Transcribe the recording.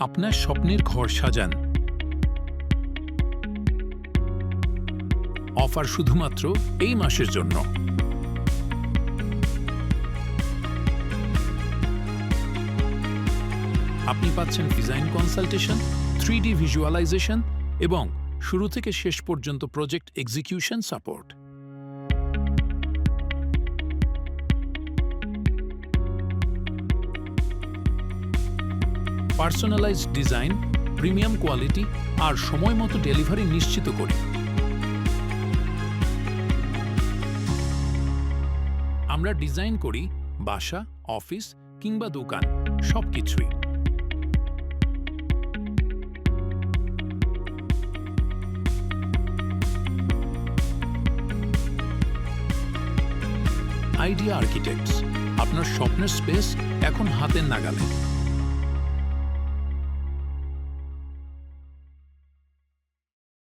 আপনার স্বপ্নের ঘর সাজান। অফার শুধুমাত্র এই মাসের জন্য। আপনি পাচ্ছেন ডিজাইন কনসালটেশন, 3D ভিজুয়ালাইজেশন এবং শুরু থেকে শেষ পর্যন্ত project execution support. Personalised design, premium quality আর সময় মতো ডেলিভারি নিশ্চিত করি। আমরা ডিজাইন করি বাসা, অফিস কিংবা দোকান, সবকিছুই। আইডিয়া আর্কিটেক্টস, আপনার স্বপ্নের স্পেস এখন হাতের নাগালে।